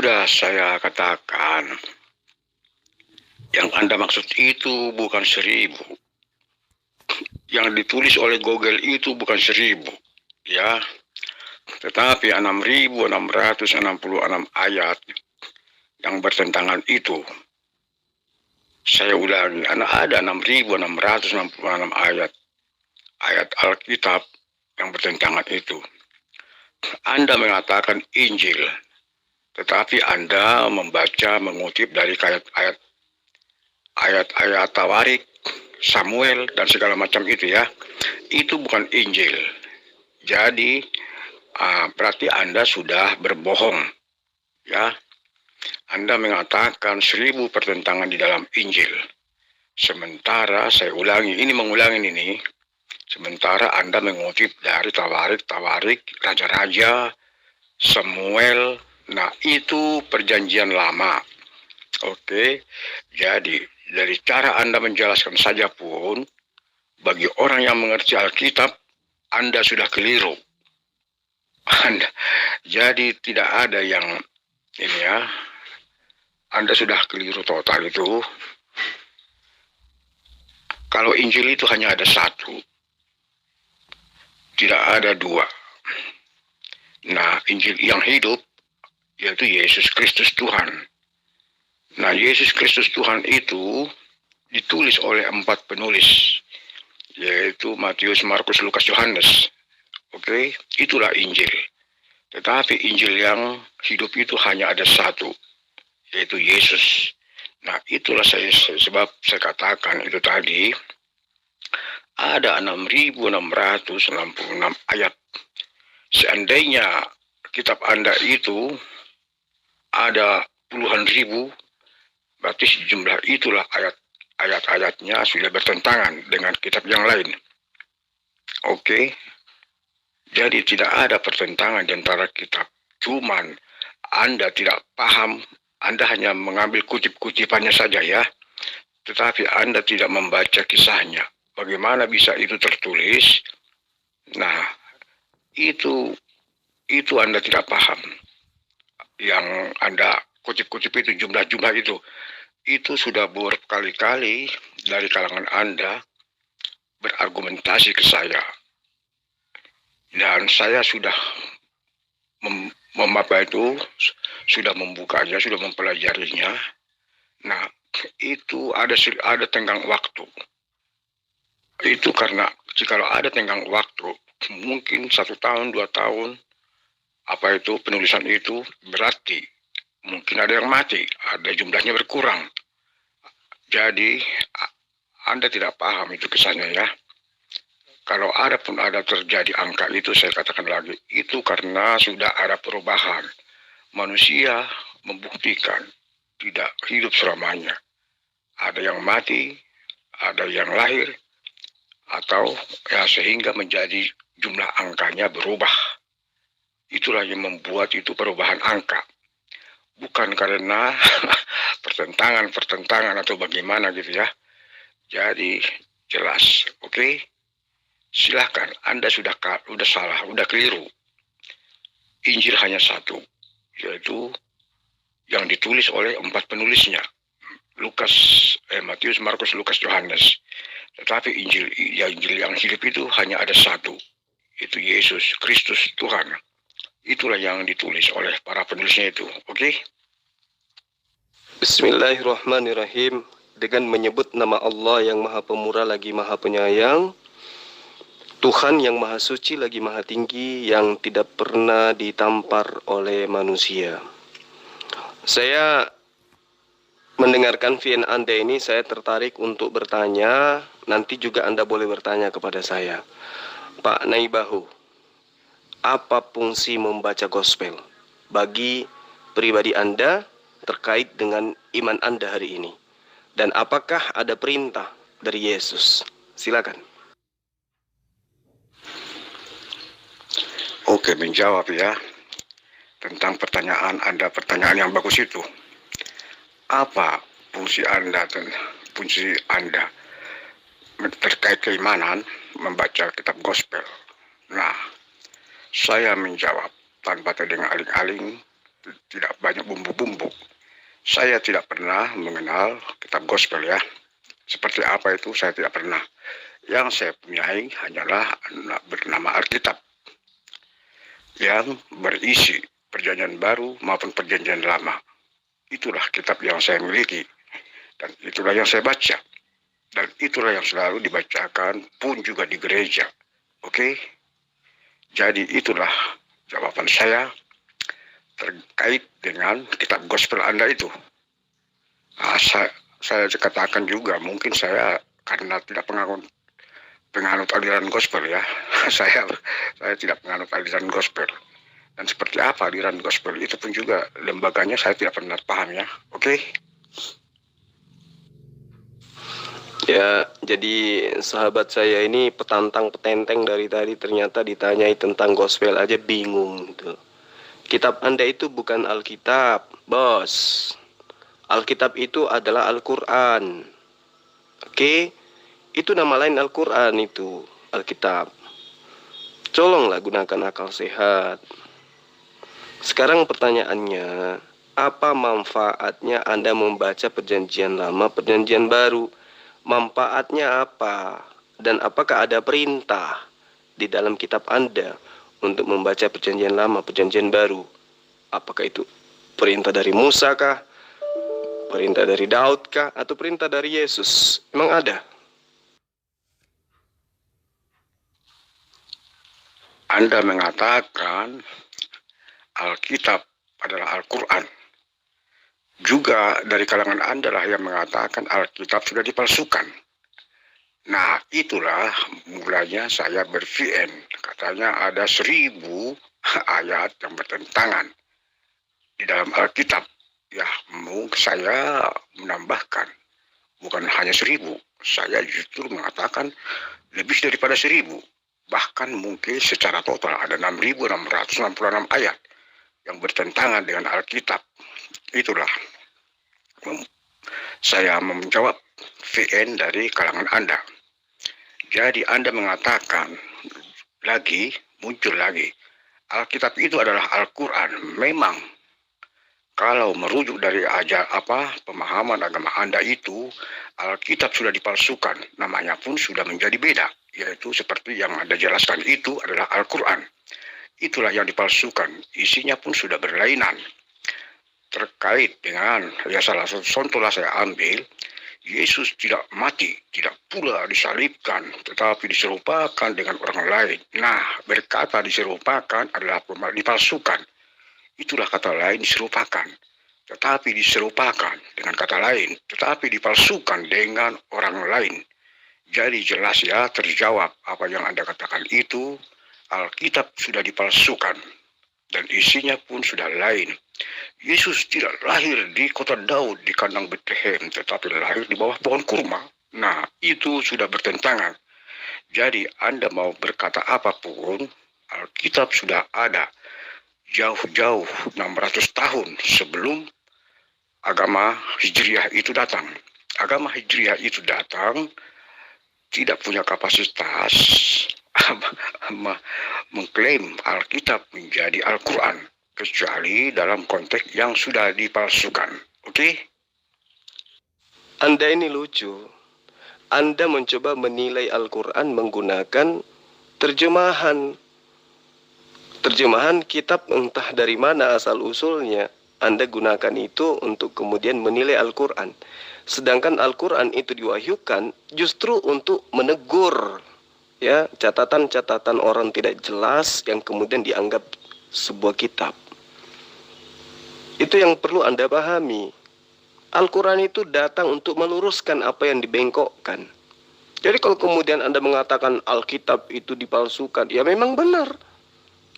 Sudah saya katakan, yang Anda maksud itu bukan 1000. Yang ditulis oleh Google itu bukan 1000, ya. Tetapi 6.666 ayat yang bertentangan itu. Saya ulangi, ada 6.666 ayat Alkitab yang bertentangan itu. Anda mengatakan Injil, tetapi Anda mengutip dari ayat-ayat Tawarik, Samuel, dan segala macam itu, ya. Itu bukan Injil. Jadi berarti Anda sudah berbohong, ya. Anda mengatakan 1000 pertentangan di dalam Injil. Sementara saya ulangi, sementara Anda mengutip dari Tawarik, Raja-Raja, Samuel. Nah, itu perjanjian lama. Oke. Jadi dari cara Anda menjelaskan saja pun, bagi orang yang mengerti Alkitab, Anda sudah keliru. Jadi tidak ada yang ini, ya. Anda sudah keliru total itu. Kalau Injil itu hanya ada satu, tidak ada dua. Nah, Injil yang hidup yaitu Yesus Kristus Tuhan. Nah, Yesus Kristus Tuhan itu ditulis oleh 4 penulis, yaitu Matius, Markus, Lukas, Yohanes. Oke, itulah Injil. Tetapi Injil yang hidup itu hanya ada satu, yaitu Yesus. Nah, itulah sebab saya katakan itu tadi, ada 6.666 ayat. Seandainya kitab Anda itu ada puluhan ribu, berarti jumlah itulah ayat-ayatnya sudah bertentangan dengan kitab yang lain. Oke. Jadi tidak ada pertentangan di antara kitab. Cuman Anda tidak paham, Anda hanya mengambil kutip-kutipannya saja, ya. Tetapi Anda tidak membaca kisahnya. Bagaimana bisa itu tertulis? Nah, itu Anda tidak paham. Yang Anda kutip-kutip itu, jumlah-jumlah itu sudah berkali-kali dari kalangan Anda berargumentasi ke saya. Dan saya sudah sudah membukanya, sudah mempelajarinya. Nah, itu ada tenggang waktu. Itu karena jika ada tenggang waktu, mungkin 1 tahun, 2 tahun, penulisan itu berarti mungkin ada yang mati, ada jumlahnya berkurang. Jadi Anda tidak paham itu kisahnya, ya. Kalau ada terjadi angka itu, saya katakan lagi, itu karena sudah ada perubahan. Manusia membuktikan tidak hidup selamanya. Ada yang mati, ada yang lahir, atau ya sehingga menjadi jumlah angkanya berubah. Itulah yang membuat itu perubahan angka. Bukan karena pertentangan atau bagaimana gitu, ya. Jadi jelas, oke? Silahkan, Anda sudah salah, sudah keliru. Injil hanya satu, yaitu yang ditulis oleh 4 penulisnya. Matius, Markus, Lukas, Yohanes. Tetapi Injil yang hidup itu hanya ada satu, yaitu Yesus Kristus Tuhan. Itulah yang ditulis oleh para penulisnya itu, oke? Bismillahirrahmanirrahim. Dengan menyebut nama Allah yang Maha Pemurah lagi Maha Penyayang, Tuhan yang Maha Suci lagi Maha Tinggi, yang tidak pernah ditampar oleh manusia. Saya mendengarkan VN Anda ini, saya tertarik untuk bertanya. Nanti juga Anda boleh bertanya kepada saya. Pak Naibahu, apa fungsi membaca gospel bagi pribadi Anda terkait dengan iman Anda hari ini? Dan apakah ada perintah dari Yesus? Silakan. Oke, menjawab, ya, tentang pertanyaan Anda, pertanyaan yang bagus itu. Apa fungsi Anda terkait keimanan membaca kitab gospel? Nah, saya menjawab tanpa terdengah aling-aling tidak banyak bumbu-bumbu. Saya tidak pernah mengenal kitab gospel ya. Seperti apa itu saya tidak pernah. Yang saya punyai hanyalah bernama Alkitab yang berisi perjanjian baru maupun perjanjian lama. Itulah kitab yang saya miliki dan itulah yang saya baca. Dan itulah yang selalu dibacakan pun juga di gereja. Oke? Jadi itulah jawaban saya terkait dengan kitab gospel Anda itu. Saya katakan juga mungkin saya karena tidak penganut aliran gospel ya. saya tidak penganut aliran gospel. Dan seperti apa aliran gospel itu pun juga lembaganya saya tidak pernah paham ya. Oke? Ya, jadi sahabat saya ini petenteng dari tadi ternyata ditanyai tentang gospel aja bingung gitu. Kitab Anda itu bukan Alkitab, bos. Alkitab itu adalah Al-Quran. Oke? Itu nama lain Al-Quran itu, Alkitab. Tolonglah gunakan akal sehat. Sekarang pertanyaannya, apa manfaatnya Anda membaca perjanjian lama, perjanjian baru? Manfaatnya apa? Dan apakah ada perintah di dalam kitab Anda untuk membaca perjanjian lama, perjanjian baru? Apakah itu perintah dari Musa kah? Perintah dari Daud kah? Atau perintah dari Yesus? Memang ada? Anda mengatakan Alkitab adalah Al-Quran. Juga dari kalangan Anda lah yang mengatakan Alkitab sudah dipalsukan. Nah, itulah mulanya saya ber-VN. Katanya ada 1000 ayat yang bertentangan di dalam Alkitab. Ya, mungkin saya menambahkan. Bukan hanya 1000. Saya justru mengatakan lebih daripada 1000. Bahkan mungkin secara total ada 6.666 ayat yang bertentangan dengan Alkitab. Itulah saya menjawab VN dari kalangan Anda. Jadi Anda mengatakan muncul lagi Alkitab itu adalah Al-Quran. Memang kalau merujuk dari pemahaman agama Anda itu, Alkitab sudah dipalsukan, namanya pun sudah menjadi beda, yaitu seperti yang Anda jelaskan itu adalah Al-Quran. Itulah yang dipalsukan, isinya pun sudah berlainan. Terkait dengan, ya salah satu contohlah saya ambil, Yesus tidak mati, tidak pula disalibkan, tetapi diserupakan dengan orang lain. Nah, berkata diserupakan adalah dipalsukan. Itulah kata lain diserupakan. Tetapi diserupakan dengan kata lain, tetapi dipalsukan dengan orang lain. Jadi jelas ya, terjawab apa yang Anda katakan itu, Alkitab sudah dipalsukan. Dan isinya pun sudah lain. Yesus tidak lahir di kota Daud di kandang Bethlehem, tetapi lahir di bawah pohon kurma. Nah, itu sudah bertentangan. Jadi Anda mau berkata apapun, Alkitab sudah ada jauh-jauh 600 tahun sebelum agama Hijriah itu datang. Agama Hijriah itu datang tidak punya kapasitas mengklaim Alkitab menjadi Al-Quran, kecuali dalam konteks yang sudah dipalsukan. Oke? Anda ini lucu. Anda mencoba menilai Al-Quran menggunakan terjemahan kitab entah dari mana asal-usulnya. Anda gunakan itu untuk kemudian menilai Al-Quran. Sedangkan Al-Quran itu diwahyukan justru untuk menegur ya catatan-catatan orang tidak jelas yang kemudian dianggap sebuah kitab. Itu yang perlu Anda pahami. Al-Quran itu datang untuk meluruskan apa yang dibengkokkan. Jadi kalau kemudian Anda mengatakan Alkitab itu dipalsukan, ya memang benar.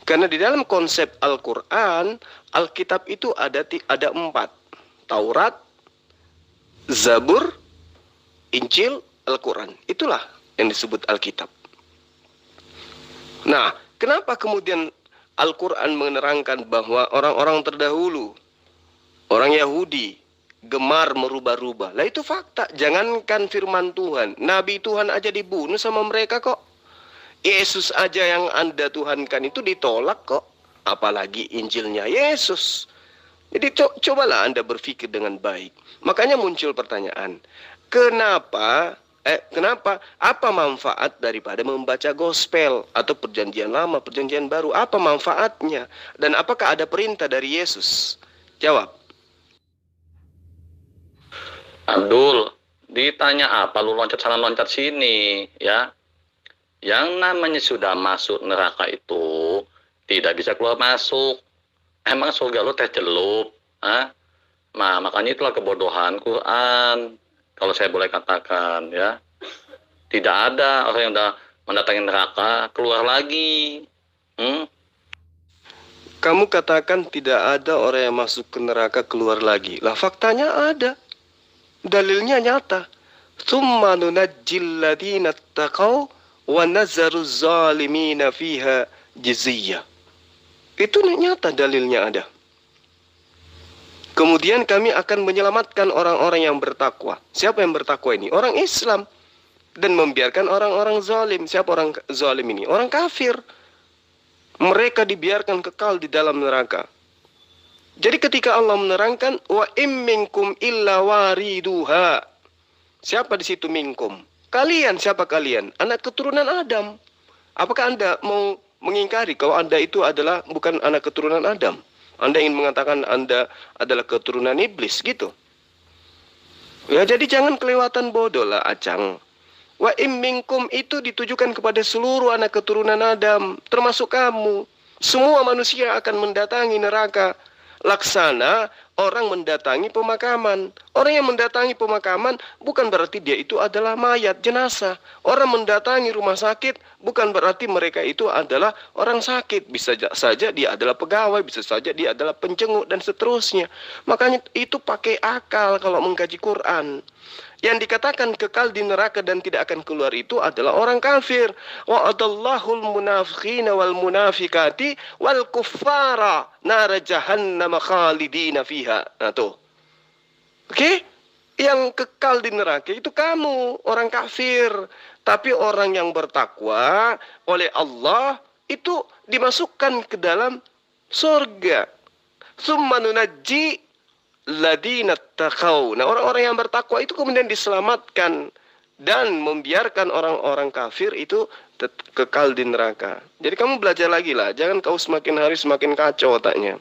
Karena di dalam konsep Al-Quran, Alkitab itu ada 4. Taurat, Zabur, Injil, Al-Quran. Itulah yang disebut Alkitab. Nah, kenapa kemudian Al-Quran menerangkan bahwa orang-orang terdahulu, orang Yahudi, gemar merubah-rubah. Lah itu fakta, jangankan firman Tuhan. Nabi Tuhan aja dibunuh sama mereka kok. Yesus aja yang Anda Tuhankan itu ditolak kok. Apalagi Injilnya Yesus. Jadi cobalah Anda berpikir dengan baik. Makanya muncul pertanyaan, kenapa apa manfaat daripada membaca gospel atau perjanjian lama, perjanjian baru? Apa manfaatnya? Dan apakah ada perintah dari Yesus? Jawab. Abdul, ditanya apa lu loncat sana loncat sini, ya? Yang namanya sudah masuk neraka itu tidak bisa keluar masuk. Emang surga lu teh celup, ah? Nah, makanya itulah kebodohan Quran. Kalau saya boleh katakan, ya. Tidak ada orang yang udah mendatangi neraka keluar lagi. Kamu katakan tidak ada orang yang masuk ke neraka keluar lagi. Lah faktanya ada. Dalilnya nyata. Tsumma nunajjil ladina taqaw wa nazaru zalimina fiha jiziyah. Itu nyata dalilnya ada. Kemudian kami akan menyelamatkan orang-orang yang bertakwa. Siapa yang bertakwa ini? Orang Islam. Dan membiarkan orang-orang zalim. Siapa orang zalim ini? Orang kafir. Mereka dibiarkan kekal di dalam neraka. Jadi ketika Allah menerangkan wa im minkum illa wariduha. Siapa di situ minkum? Kalian, siapa kalian? Anak keturunan Adam. Apakah Anda mau mengingkari kalau Anda itu adalah bukan anak keturunan Adam? Anda ingin mengatakan Anda adalah keturunan iblis gitu? Ya jadi jangan kelewatan bodoh lah Acang. Wa im minkum itu ditujukan kepada seluruh anak keturunan Adam, termasuk kamu. Semua manusia akan mendatangi neraka. Laksana orang mendatangi pemakaman. Orang yang mendatangi pemakaman bukan berarti dia itu adalah mayat, jenazah. Orang mendatangi rumah sakit bukan berarti mereka itu adalah orang sakit. Bisa saja dia adalah pegawai, bisa saja dia adalah penjenguk dan seterusnya. Makanya itu pakai akal kalau mengkaji Quran. Yang dikatakan kekal di neraka dan tidak akan keluar itu adalah orang kafir. Wa'adallahul munafiqina wal munafikati wal kuffara nara jahannam khalidina fiha. Nah tuh. Oke? Yang kekal di neraka itu kamu, orang kafir. Tapi orang yang bertakwa oleh Allah itu dimasukkan ke dalam surga. Tsumma nunajji ladina taqaw. Nah, orang-orang yang bertakwa itu kemudian diselamatkan dan membiarkan orang-orang kafir itu kekal di neraka. Jadi kamu belajar lagi lah, jangan kau semakin hari semakin kacau otaknya.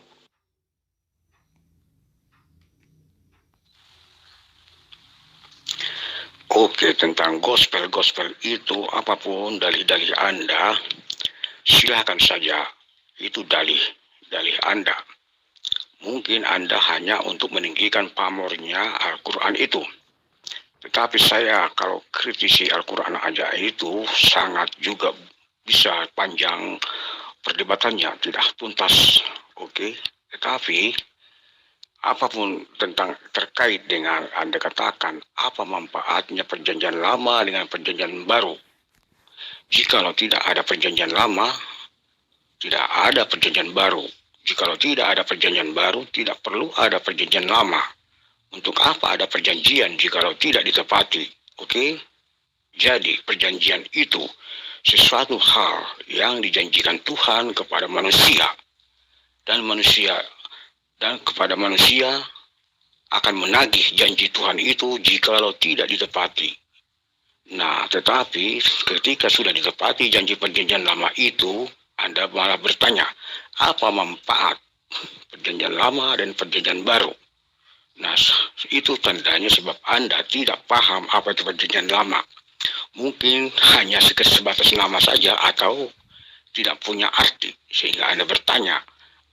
Oke, tentang gospel itu apapun dalih-dalih Anda, silakan saja. Itu dalih Anda. Mungkin Anda hanya untuk meninggikan pamornya Al-Quran itu. Tetapi saya kalau kritisi Al-Quran aja itu sangat juga bisa panjang perdebatannya, tidak tuntas. Oke. Tetapi apapun tentang terkait dengan Anda katakan, apa manfaatnya perjanjian lama dengan perjanjian baru? Jikalau tidak ada perjanjian lama, tidak ada perjanjian baru. Jikalau tidak ada perjanjian baru, tidak perlu ada perjanjian lama. Untuk apa ada perjanjian jikalau tidak ditepati? Oke? Jadi perjanjian itu sesuatu hal yang dijanjikan Tuhan kepada manusia. Dan kepada manusia akan menagih janji Tuhan itu jikalau tidak ditepati. Nah, tetapi ketika sudah ditepati janji perjanjian lama itu, Anda malah bertanya, apa manfaat perjanjian lama dan perjanjian baru? Nah, itu tandanya sebab Anda tidak paham apa itu perjanjian lama. Mungkin hanya sebatas nama saja atau tidak punya arti. Sehingga Anda bertanya,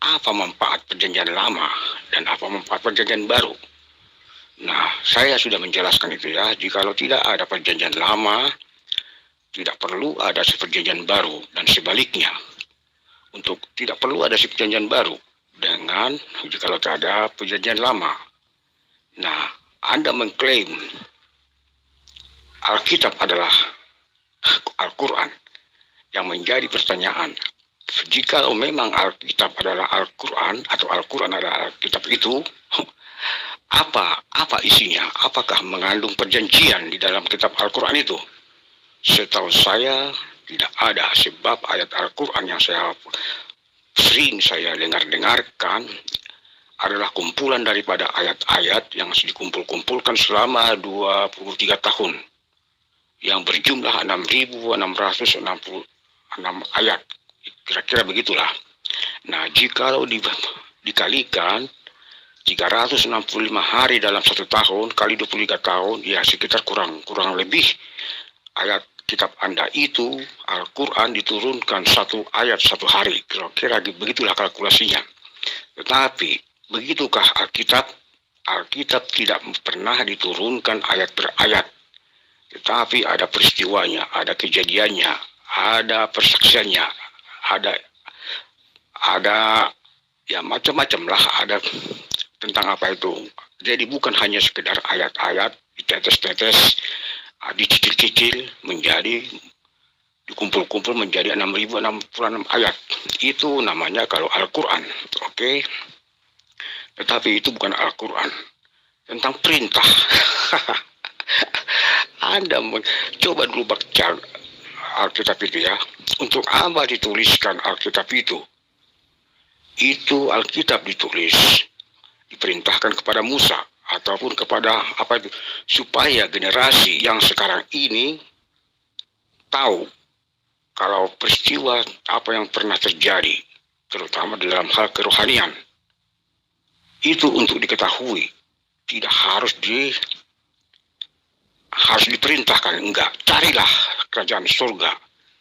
apa manfaat perjanjian lama dan apa manfaat perjanjian baru? Nah, saya sudah menjelaskan itu ya. Jikalau tidak ada perjanjian lama, tidak perlu ada perjanjian baru dan sebaliknya. Untuk tidak perlu ada perjanjian baru dengan jikalau tidak ada perjanjian lama. Nah, Anda mengklaim Alkitab adalah Al-Quran. Yang menjadi pertanyaan, jikalau memang Alkitab adalah Al-Quran atau Al-Quran adalah Alkitab itu, apa isinya? Apakah mengandung perjanjian di dalam kitab Al-Quran itu? Setahu saya tidak ada, sebab ayat Al-Quran yang sering saya dengarkan adalah kumpulan daripada ayat-ayat yang dikumpul-kumpulkan selama 23 tahun yang berjumlah 6.666 ayat. Kira-kira begitulah. Nah, jikalau dikalikan 365 hari dalam 1 tahun kali 23 tahun, ya sekitar kurang lebih ayat kitab Anda itu, Al-Quran, diturunkan 1 ayat 1 hari. Kira-kira begitulah kalkulasinya. Tetapi begitukah Alkitab? Alkitab tidak pernah diturunkan ayat per ayat. Tetapi ada peristiwanya, ada kejadiannya, ada persaksiannya, ada ya macam-macam lah, ada tentang apa itu. Jadi bukan hanya sekedar ayat-ayat ditetes-tetes, dicicil-cicil menjadi, dikumpul-kumpul menjadi 6.066 ayat. Itu namanya kalau Al-Quran. Oke. Tetapi itu bukan Al-Quran. Tentang perintah. Anda coba dulu baca Alkitab itu ya. Untuk apa dituliskan Alkitab itu? Itu Alkitab ditulis, diperintahkan kepada Musa ataupun kepada apa itu, supaya generasi yang sekarang ini tahu kalau peristiwa apa yang pernah terjadi, terutama dalam hal kerohanian. Itu untuk diketahui, tidak harus diperintahkan, enggak. Carilah kerajaan surga,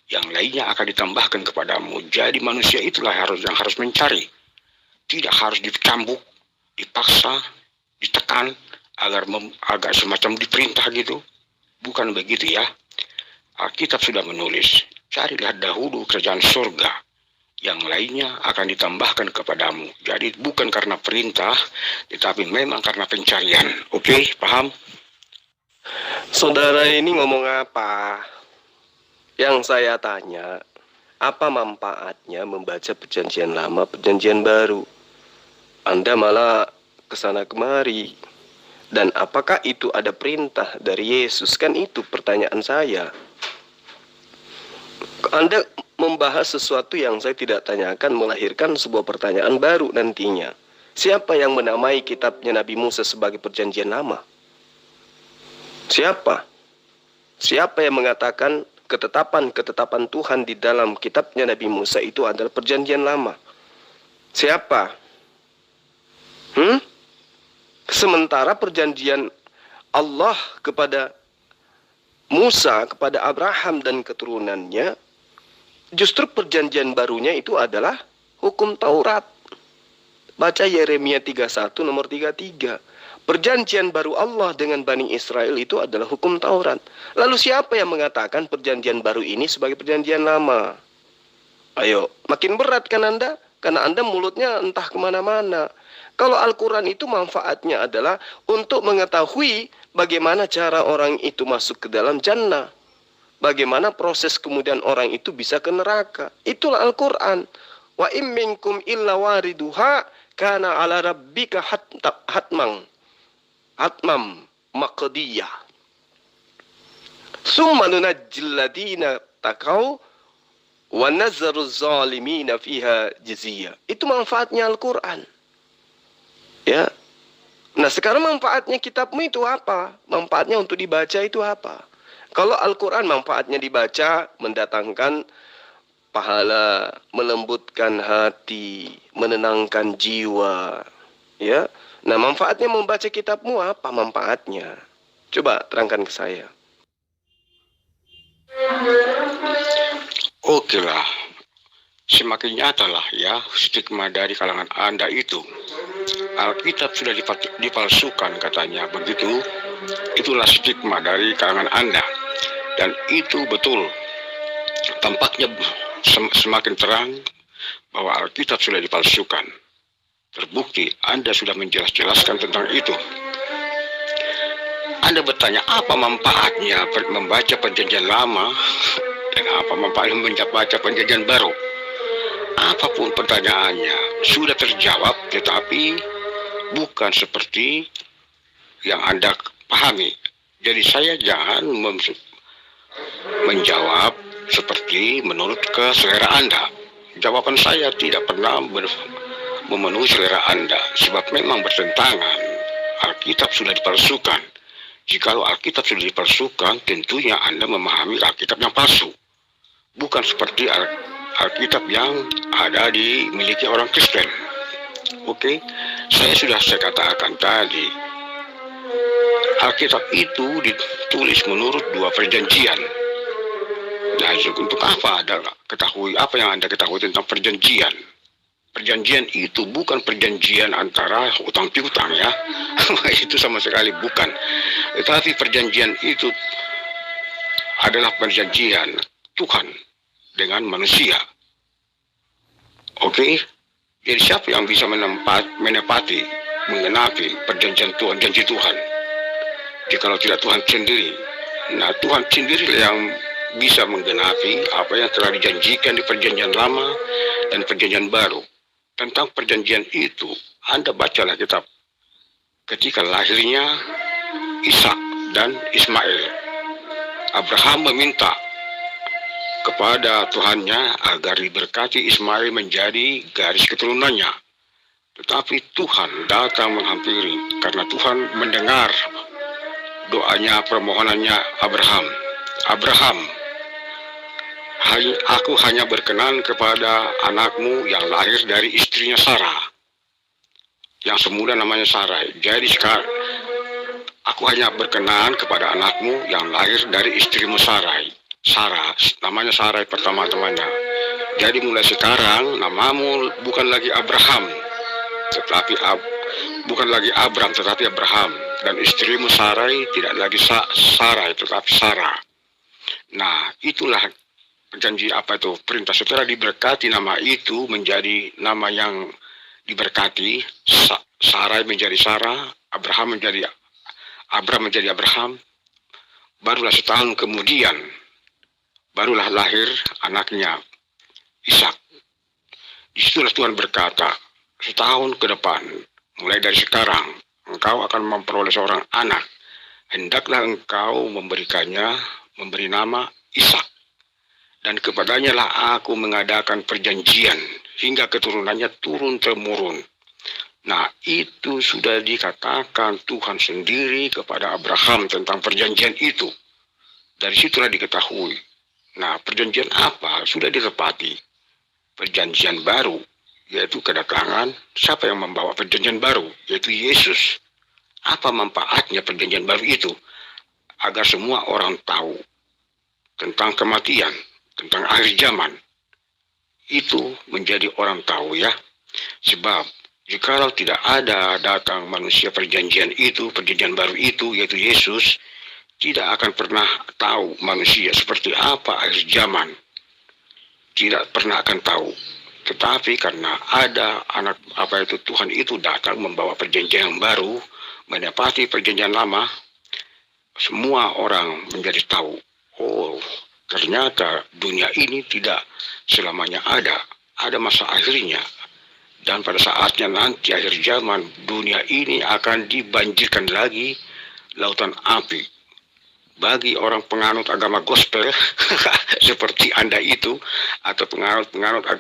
yang lainnya akan ditambahkan kepadamu. Jadi manusia itulah yang harus mencari, tidak harus dicambuk, dipaksa, ditekan agak semacam diperintah gitu. Bukan begitu ya. Alkitab sudah menulis, carilah dahulu kerajaan surga, yang lainnya akan ditambahkan kepadamu. Jadi bukan karena perintah, tetapi memang karena pencarian. Oke, paham? Saudara ini ngomong apa? Yang saya tanya, apa manfaatnya membaca perjanjian lama, perjanjian baru? Anda malah kesana kemari. Dan apakah itu ada perintah dari Yesus? Kan itu pertanyaan saya. Anda membahas sesuatu yang saya tidak tanyakan, melahirkan sebuah pertanyaan baru nantinya. Siapa yang menamai kitabnya Nabi Musa sebagai perjanjian lama? Siapa? Siapa yang mengatakan ketetapan-ketetapan Tuhan di dalam kitabnya Nabi Musa itu adalah perjanjian lama? Siapa? Sementara perjanjian Allah kepada Musa, kepada Abraham dan keturunannya, justru perjanjian barunya itu adalah hukum Taurat. Baca Yeremia 31 nomor 33. Perjanjian baru Allah dengan Bani Israel itu adalah hukum Taurat. Lalu siapa yang mengatakan perjanjian baru ini sebagai perjanjian lama? Ayo, makin berat kan Anda? Karena Anda mulutnya entah kemana-mana. Kalau Al-Quran itu manfaatnya adalah untuk mengetahui bagaimana cara orang itu masuk ke dalam jannah. Bagaimana proses kemudian orang itu bisa ke neraka. Itulah Al-Quran. Wa im minkum illa wariduha kana ala rabbika hatmam maqdiyah. Summa nunajjil ladina taqaw wa nazzaru zalimina fiha jiziyah. Itu manfaatnya Al-Quran. Ya. Nah, sekarang manfaatnya kitabmu itu apa? Manfaatnya untuk dibaca itu apa? Kalau Al-Quran manfaatnya dibaca, mendatangkan pahala, melembutkan hati, menenangkan jiwa. Ya. Nah, manfaatnya membaca kitabmu apa manfaatnya? Coba terangkan ke saya. Oke lah. Semakin nyatalah ya stigma dari kalangan Anda itu. Alkitab sudah dipalsukan katanya begitu. Itulah stigma dari kalangan Anda. Dan itu betul. Tampaknya semakin terang bahwa Alkitab sudah dipalsukan. Terbukti Anda sudah menjelaskan tentang itu. Anda bertanya apa manfaatnya membaca perjanjian lama dan apa manfaatnya membaca perjanjian baru. Apapun pertanyaannya sudah terjawab, tetapi bukan seperti yang Anda pahami. Jadi saya jangan menjawab seperti menurut keselera Anda. Jawaban saya tidak pernah memenuhi selera Anda, sebab memang bertentangan. Alkitab sudah dipalsukan. Jikalau Alkitab sudah dipalsukan, tentunya Anda memahami Alkitab yang palsu. Bukan seperti Alkitab yang ada dimiliki orang Kristen. Oke, saya katakan tadi, Alkitab itu ditulis menurut 2 perjanjian. Nah, untuk apa Anda ketahui apa yang Anda ketahui tentang perjanjian? Perjanjian itu bukan perjanjian antara utang piutang ya. Itu sama sekali bukan. Tetapi perjanjian itu adalah perjanjian Tuhan dengan manusia. Oke? Jadi siapa yang bisa menepati, menggenapi perjanjian Tuhan, janji Tuhan? Jikalau tidak Tuhan sendiri. Nah, Tuhan sendiri yang bisa menggenapi apa yang telah dijanjikan di perjanjian lama dan perjanjian baru. Tentang perjanjian itu, Anda bacalah kitab ketika lahirnya Ishak dan Ismail. Abraham meminta kepada Tuhannya agar diberkati Ismail menjadi garis keturunannya. Tetapi Tuhan datang menghampiri karena Tuhan mendengar doanya, permohonannya Abraham. Abraham, aku hanya berkenan kepada anakmu yang lahir dari istrinya Sarah, yang semula namanya Sarai. Jadi sekarang aku hanya berkenan kepada anakmu yang lahir dari istrimu Sarai. Sarah, namanya Sarai pertama-tamanya. Jadi mulai sekarang namamu bukan lagi Abraham, tetapi bukan lagi Abram, tetapi Abraham. Dan istrimu Sarai tidak lagi Sarai, tetapi Sarah. Nah, itulah janji perintah. Setelah diberkati nama itu menjadi nama yang diberkati, Sarai menjadi Sarah, Abram menjadi Abraham. Barulah setahun kemudian barulah lahir anaknya Ishak. Disitulah Tuhan berkata, setahun ke depan, mulai dari sekarang, engkau akan memperoleh seorang anak. Hendaklah engkau memberi nama Ishak. Dan kepadanya lah aku mengadakan perjanjian hingga keturunannya turun-temurun. Nah, itu sudah dikatakan Tuhan sendiri kepada Abraham tentang perjanjian itu. Dari situlah diketahui. Nah, perjanjian apa? Sudah ditepati. Perjanjian baru, yaitu kedatangan siapa yang membawa perjanjian baru, yaitu Yesus. Apa manfaatnya perjanjian baru itu? Agar semua orang tahu tentang kematian, tentang akhir zaman. Itu menjadi orang tahu ya. Sebab jikalau tidak ada datang manusia perjanjian itu, perjanjian baru itu, yaitu Yesus, tidak akan pernah tahu manusia seperti apa akhir zaman. Tidak pernah akan tahu. Tetapi karena ada Tuhan itu datang membawa perjanjian yang baru, menepati perjanjian lama, semua orang menjadi tahu. Oh, ternyata dunia ini tidak selamanya ada. Ada masa akhirnya. Dan pada saatnya nanti akhir zaman, dunia ini akan dibanjirkan lagi lautan api. Bagi orang penganut agama gospel seperti Anda itu, atau penganut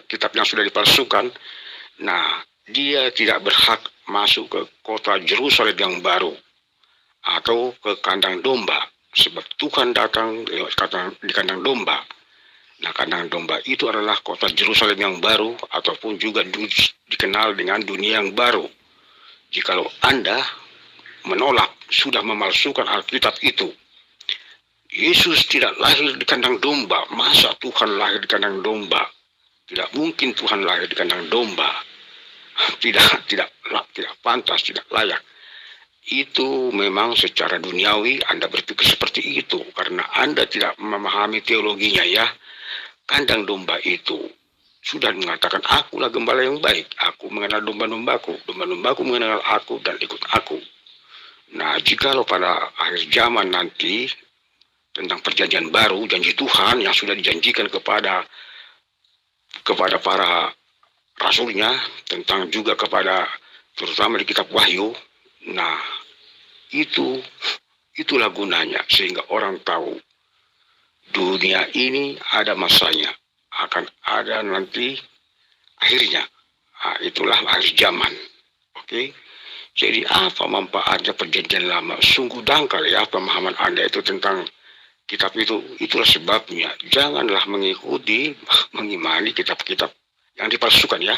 kitab yang sudah dipalsukan, nah, dia tidak berhak masuk ke kota Yerusalem yang baru atau ke kandang domba, sebab Tuhan datang di kandang domba. Nah, kandang domba itu adalah kota Yerusalem yang baru, ataupun juga dikenal dengan dunia yang baru. Jikalau Anda menolak, sudah memalsukan Alkitab itu, Yesus tidak lahir di kandang domba. Masa Tuhan lahir di kandang domba? Tidak mungkin Tuhan lahir di kandang domba. Tidak pantas, tidak layak. Itu memang secara duniawi Anda berpikir seperti itu karena Anda tidak memahami teologinya ya. Kandang domba itu sudah mengatakan, akulah gembala yang baik. Aku mengenal domba-dombaku. Domba-dombaku mengenal aku dan ikut aku. Nah, jikalau pada akhir zaman nanti tentang perjanjian baru, janji Tuhan yang sudah dijanjikan kepada para rasulnya, tentang juga kepada terutama di kitab Wahyu. Nah, itulah gunanya sehingga orang tahu dunia ini ada masanya, akan ada nanti akhirnya Itulah akhir zaman. Oke. Jadi apa manfaatnya perjanjian lama? Sungguh dangkal ya pemahaman Anda itu tentang kitab itu. Itulah sebabnya janganlah mengikuti, mengimani kitab-kitab yang dipalsukan ya.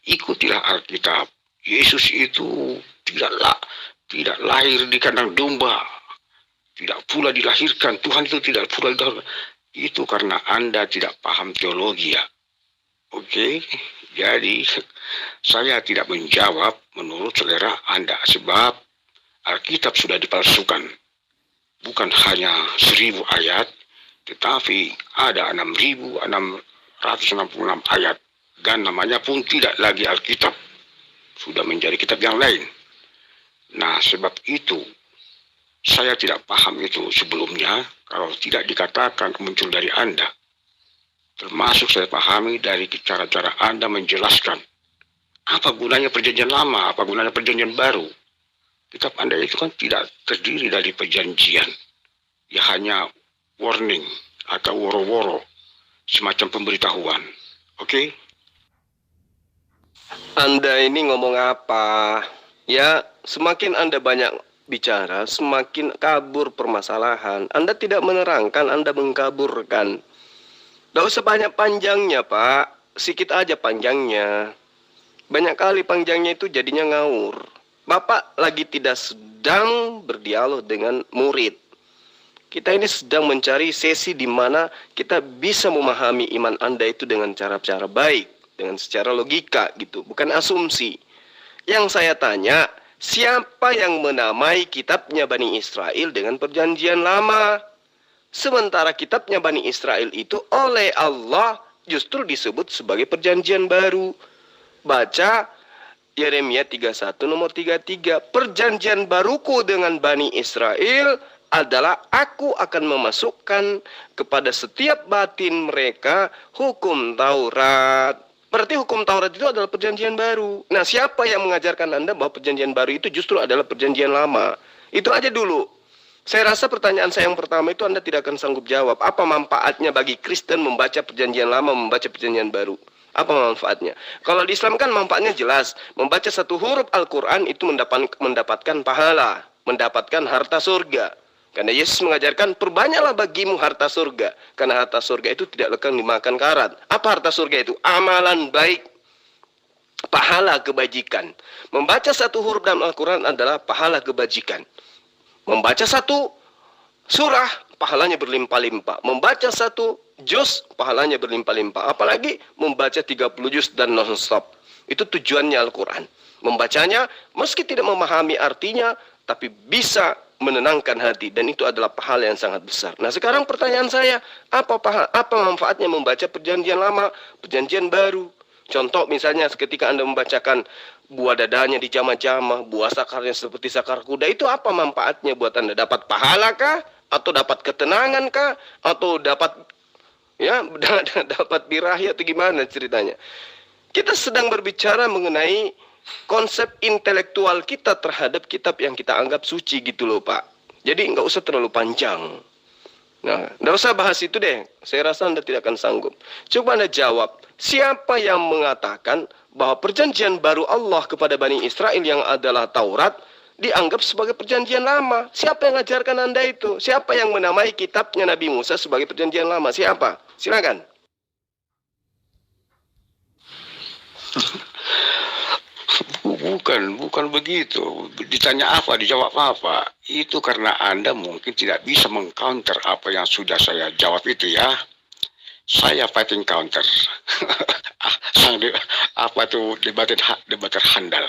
Ikutilah Alkitab. Yesus itu tidak lahir di kandang domba. Tidak pula dilahirkan. Tuhan itu tidak pula dilahirkan. Itu karena Anda tidak paham teologi ya. Oke, jadi saya tidak menjawab menurut selera Anda sebab Alkitab sudah dipalsukan. Bukan hanya 1000 ayat, tetapi ada 6.666 ayat. Dan namanya pun tidak lagi Alkitab. Sudah menjadi kitab yang lain. Nah, sebab itu saya tidak paham itu sebelumnya kalau tidak dikatakan muncul dari Anda. Termasuk saya pahami dari cara-cara Anda menjelaskan apa gunanya perjanjian lama, apa gunanya perjanjian baru. Kitab Anda itu kan tidak terdiri dari perjanjian. Ya hanya warning atau woro-woro, semacam pemberitahuan. Oke? Anda ini ngomong apa? Ya, semakin Anda banyak bicara, semakin kabur permasalahan. Anda tidak menerangkan, Anda mengkaburkan. Tidak usah banyak panjangnya, Pak. Sikit aja panjangnya. Banyak kali panjangnya itu jadinya ngawur. Bapak lagi tidak sedang berdialog dengan murid. Kita ini sedang mencari sesi di mana kita bisa memahami iman Anda itu dengan cara-cara baik. Dengan secara logika gitu, bukan asumsi. Yang saya tanya, siapa yang menamai kitabnya Bani Israel dengan perjanjian lama? Sementara kitabnya Bani Israel itu oleh Allah justru disebut sebagai perjanjian baru. Baca Yeremia 31 nomor 33. Perjanjian baruku dengan Bani Israel adalah aku akan memasukkan kepada setiap batin mereka hukum Taurat. Berarti hukum Taurat itu adalah perjanjian baru. Nah, siapa yang mengajarkan Anda bahwa perjanjian baru itu justru adalah perjanjian lama? Itu aja dulu. Saya rasa pertanyaan saya yang pertama itu Anda tidak akan sanggup jawab. Apa manfaatnya bagi Kristen membaca perjanjian lama, membaca perjanjian baru? Apa manfaatnya? Kalau di Islam kan manfaatnya jelas. Membaca satu huruf Al-Quran itu mendapatkan pahala, mendapatkan harta surga. Karena Yesus mengajarkan, perbanyaklah bagimu harta surga. Karena harta surga itu tidak lekang dimakan karat. Apa harta surga itu? Amalan baik. Pahala kebajikan. Membaca satu huruf dalam Al-Quran adalah pahala kebajikan. Membaca satu surah, pahalanya berlimpah-limpah. Membaca satu juz, pahalanya berlimpah-limpah. Apalagi membaca 30 juz dan non-stop. Itu tujuannya Al-Quran. Membacanya, meski tidak memahami artinya, tapi bisa menenangkan hati. Dan itu adalah pahala yang sangat besar. Nah, sekarang pertanyaan saya, apa manfaatnya membaca perjanjian lama, perjanjian baru? Contoh misalnya ketika Anda membacakan buah dadanya di jama-jama, buah sakarnya seperti sakar kuda, itu apa manfaatnya buat Anda? Dapat pahala kah? Atau dapat ketenangan kah? Atau dapat dapat birahi atau gimana ceritanya? Kita sedang berbicara mengenai konsep intelektual kita terhadap kitab yang kita anggap suci gitu loh, Pak. Jadi nggak usah terlalu panjang. Nah, nggak usah bahas itu deh. Saya rasa Anda tidak akan sanggup. Coba Anda jawab, siapa yang mengatakan bahwa perjanjian baru Allah kepada Bani Israel yang adalah Taurat dianggap sebagai perjanjian lama? Siapa yang mengajarkan Anda itu? Siapa yang menamai kitabnya Nabi Musa sebagai perjanjian lama? Siapa? Silakan. Bukan begitu. Ditanya apa, dijawab apa. Itu karena Anda mungkin tidak bisa mengcounter apa yang sudah saya jawab itu ya. Saya fighting counter. Apa itu debater handal.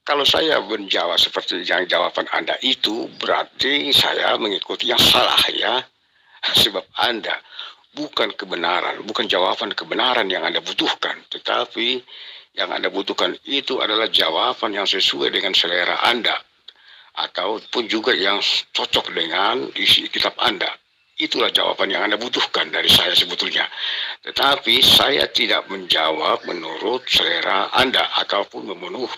Kalau saya menjawab seperti yang jawaban Anda itu, berarti saya mengikuti yang salah ya. Sebab Anda bukan kebenaran, bukan jawaban kebenaran yang Anda butuhkan, tetapi yang Anda butuhkan itu adalah jawaban yang sesuai dengan selera Anda, ataupun juga yang cocok dengan isi kitab Anda. Itulah jawaban yang Anda butuhkan dari saya sebetulnya. Tetapi saya tidak menjawab menurut selera Anda, ataupun memenuhi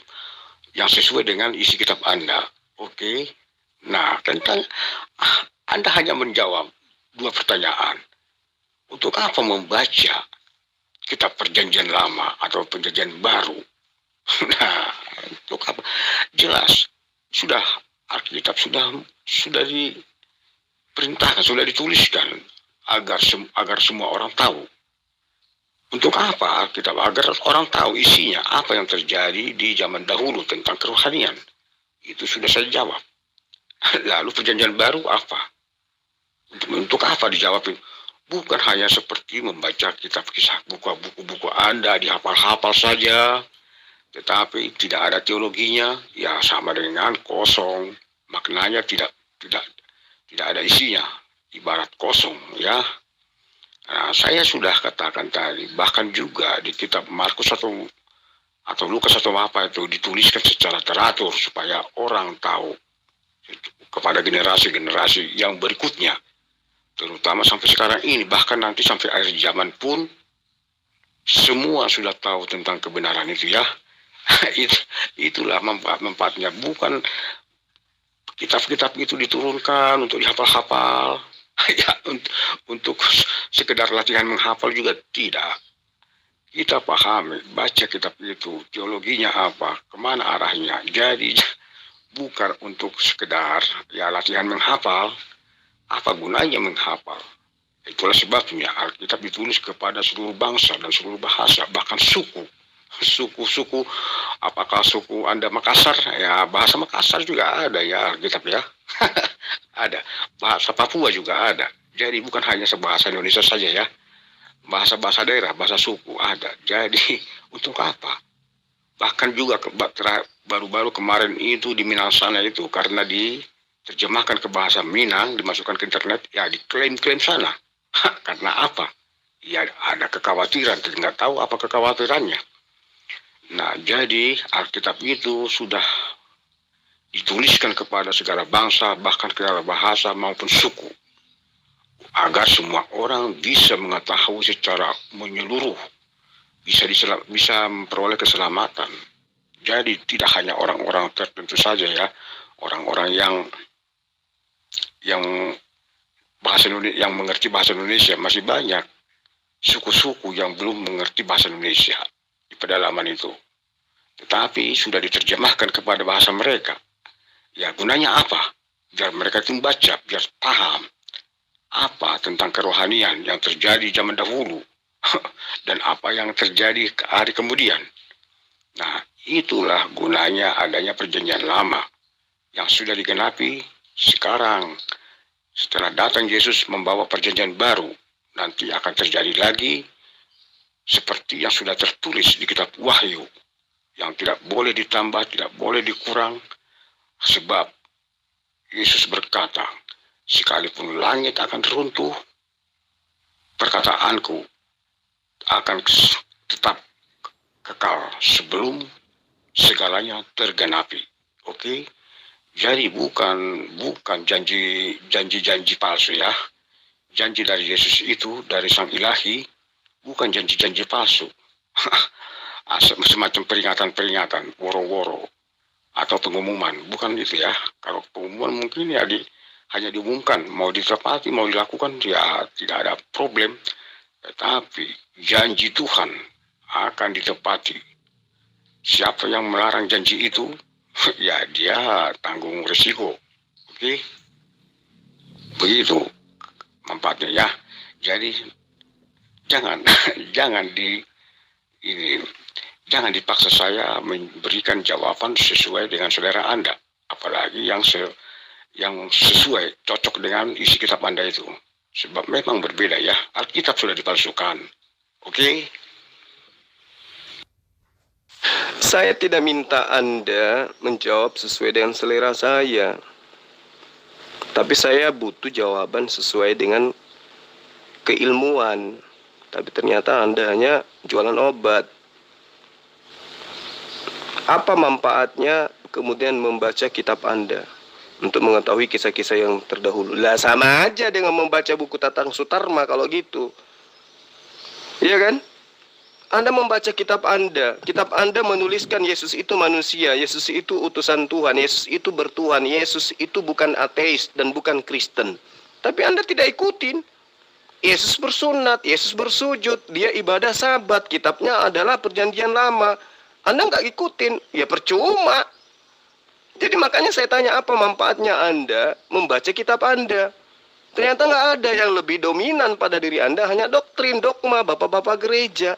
yang sesuai dengan isi kitab Anda. Oke? Nah, tentang Anda hanya menjawab 2 pertanyaan. Untuk apa membaca kitab perjanjian lama atau perjanjian baru. Nah, untuk apa? Jelas sudah Alkitab sudah diperintahkan, sudah dituliskan agar semua orang tahu. Untuk apa Alkitab? Agar orang tahu isinya, apa yang terjadi di zaman dahulu tentang kerohanian. Itu sudah saya jawab. Lalu perjanjian baru apa? Untuk apa dijawab? Bukan hanya seperti membaca kitab kisah, buku-buku Anda dihafal-hafal saja, tetapi tidak ada teologinya, ya sama dengan kosong, maknanya tidak ada isinya, ibarat kosong, ya. Nah, saya sudah katakan tadi, bahkan juga di kitab Markus atau Lukas atau apa itu dituliskan secara teratur supaya orang tahu kepada generasi-generasi yang berikutnya, terutama sampai sekarang ini, bahkan nanti sampai akhir zaman pun semua sudah tahu tentang kebenaran itu, ya. Itulah manfaatnya. Bukan kitab-kitab itu diturunkan untuk dihafal-hafal, ya, untuk sekedar latihan menghafal juga tidak. Kita pahami, baca kitab itu, teologinya apa, kemana arahnya. Jadi bukan untuk sekedar ya latihan menghafal. Apa gunanya menghafal? Itulah sebabnya Alkitab ditulis kepada seluruh bangsa dan seluruh bahasa, bahkan suku. Apakah suku Anda Makassar? Ya, bahasa Makassar juga ada, ya, Alkitab, ya. Ada. Bahasa Papua juga ada. Jadi bukan hanya sebahasa Indonesia saja, ya. Bahasa-bahasa daerah, bahasa suku ada. Jadi untuk apa? Bahkan juga baru-baru kemarin itu di Minang sana itu karena diterjemahkan ke bahasa Minang, dimasukkan ke internet, ya diklaim-klaim sana. Karena apa? Ya ada kekhawatiran, tidak tahu apa kekhawatirannya. Nah, jadi Alkitab itu sudah dituliskan kepada segala bangsa, bahkan segala bahasa maupun suku, agar semua orang bisa mengetahui secara menyeluruh, bisa memperoleh keselamatan. Jadi tidak hanya orang-orang tertentu saja, ya, orang-orang yang bahasa Indonesia, yang mengerti bahasa Indonesia, masih banyak suku-suku yang belum mengerti bahasa Indonesia di pedalaman itu. Tetapi sudah diterjemahkan kepada bahasa mereka. Ya, gunanya apa? Biar mereka itu membaca, biar paham apa tentang kerohanian yang terjadi zaman dahulu dan apa yang terjadi hari kemudian. Nah, itulah gunanya adanya perjanjian lama yang sudah digenapi sekarang. Setelah datang Yesus membawa perjanjian baru, nanti akan terjadi lagi seperti yang sudah tertulis di kitab Wahyu, yang tidak boleh ditambah, tidak boleh dikurang, sebab Yesus berkata, sekalipun langit akan runtuh, perkataanku akan tetap kekal sebelum segalanya tergenapi. Oke? Jadi bukan janji-janji palsu, ya. Janji dari Yesus itu, dari Sang Ilahi, bukan janji-janji palsu. Semacam peringatan-peringatan, woro-woro, atau pengumuman. Bukan itu, ya. Kalau pengumuman mungkin ya hanya diumumkan, mau ditepati, mau dilakukan, ya tidak ada problem. Tetapi janji Tuhan akan ditepati. Siapa yang melarang janji itu, ya dia tanggung resiko. Oke? Begitu manfaatnya, ya. Jadi jangan dipaksa saya memberikan jawaban sesuai dengan selera Anda, apalagi yang sesuai, cocok dengan isi kitab Anda itu. Sebab memang berbeda, ya. Alkitab sudah dipalsukan. Oke? Saya tidak minta Anda menjawab sesuai dengan selera saya. Tapi saya butuh jawaban sesuai dengan keilmuan. Tapi ternyata Anda hanya jualan obat. Apa manfaatnya kemudian membaca kitab Anda untuk mengetahui kisah-kisah yang terdahulu? Lah, sama aja dengan membaca buku Tatang Sutarma kalau gitu. Iya kan? Anda membaca kitab Anda. Kitab Anda menuliskan Yesus itu manusia, Yesus itu utusan Tuhan, Yesus itu bertuhan, Yesus itu bukan ateis dan bukan Kristen. Tapi Anda tidak ikutin. Yesus bersunat, Yesus bersujud, dia ibadah sabat, kitabnya adalah perjanjian lama. Anda nggak ikutin, ya percuma. Jadi makanya saya tanya, apa manfaatnya Anda membaca kitab Anda? Ternyata nggak ada, yang lebih dominan pada diri Anda hanya doktrin, dogma, bapak-bapak gereja.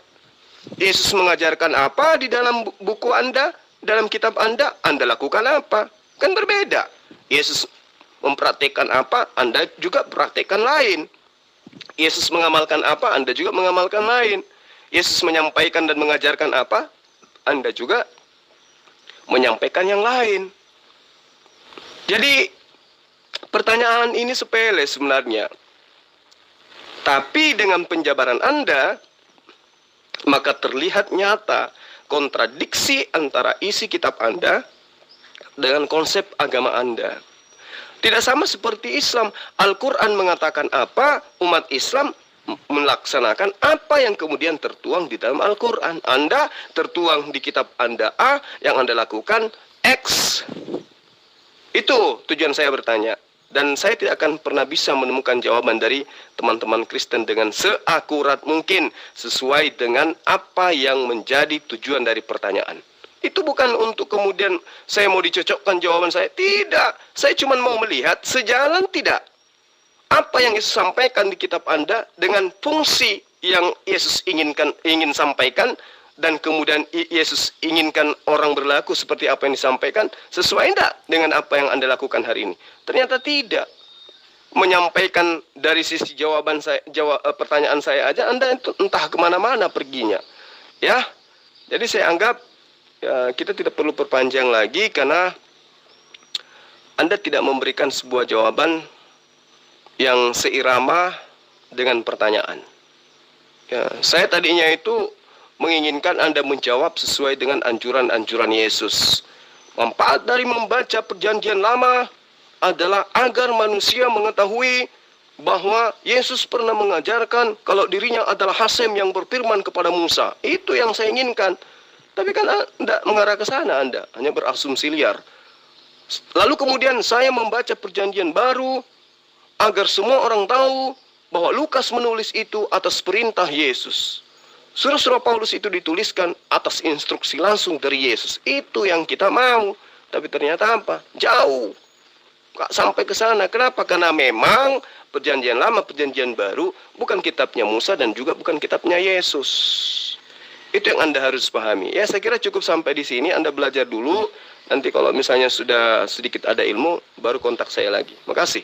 Yesus mengajarkan apa di dalam buku Anda, dalam kitab Anda lakukan apa? Kan berbeda. Yesus mempraktikkan apa, Anda juga praktikkan lain. Yesus mengamalkan apa, Anda juga mengamalkan lain. Yesus menyampaikan dan mengajarkan apa, Anda juga menyampaikan yang lain. Jadi pertanyaan ini sepele sebenarnya. Tapi dengan penjabaran Anda, maka terlihat nyata kontradiksi antara isi kitab Anda dengan konsep agama Anda. Tidak sama seperti Islam. Al-Quran mengatakan apa, umat Islam melaksanakan apa yang kemudian tertuang di dalam Al-Quran. Anda tertuang di kitab Anda A, yang Anda lakukan X. Itu tujuan saya bertanya. Dan saya tidak akan pernah bisa menemukan jawaban dari teman-teman Kristen dengan seakurat mungkin, sesuai dengan apa yang menjadi tujuan dari pertanyaan. Itu bukan untuk kemudian saya mau dicocokkan jawaban saya. Tidak. Saya cuma mau melihat sejalan tidak apa yang Yesus sampaikan di kitab Anda dengan fungsi yang Yesus ingin sampaikan, dan kemudian Yesus inginkan orang berlaku seperti apa yang disampaikan, sesuai tidak dengan apa yang Anda lakukan hari ini? Ternyata tidak. Menyampaikan dari sisi jawaban saya, pertanyaan saya aja, Anda itu entah kemana-mana perginya. Ya, jadi saya anggap ya, kita tidak perlu perpanjang lagi, karena Anda tidak memberikan sebuah jawaban yang seirama dengan pertanyaan. Ya, saya tadinya itu menginginkan Anda menjawab sesuai dengan anjuran-anjuran Yesus. Manfaat dari membaca perjanjian lama adalah agar manusia mengetahui bahwa Yesus pernah mengajarkan kalau dirinya adalah Hasem yang berfirman kepada Musa. Itu yang saya inginkan. Tapi kan tidak mengarah ke sana, Anda hanya berasumsi liar. Lalu kemudian saya membaca perjanjian baru agar semua orang tahu bahwa Lukas menulis itu atas perintah Yesus. Surah-surah Paulus itu dituliskan atas instruksi langsung dari Yesus. Itu yang kita mau. Tapi ternyata apa? Jauh. Gak sampai ke sana. Kenapa? Karena memang perjanjian lama, perjanjian baru bukan kitabnya Musa dan juga bukan kitabnya Yesus. Itu yang Anda harus pahami. Ya, saya kira cukup sampai di sini. Anda belajar dulu. Nanti kalau misalnya sudah sedikit ada ilmu, baru kontak saya lagi. Makasih.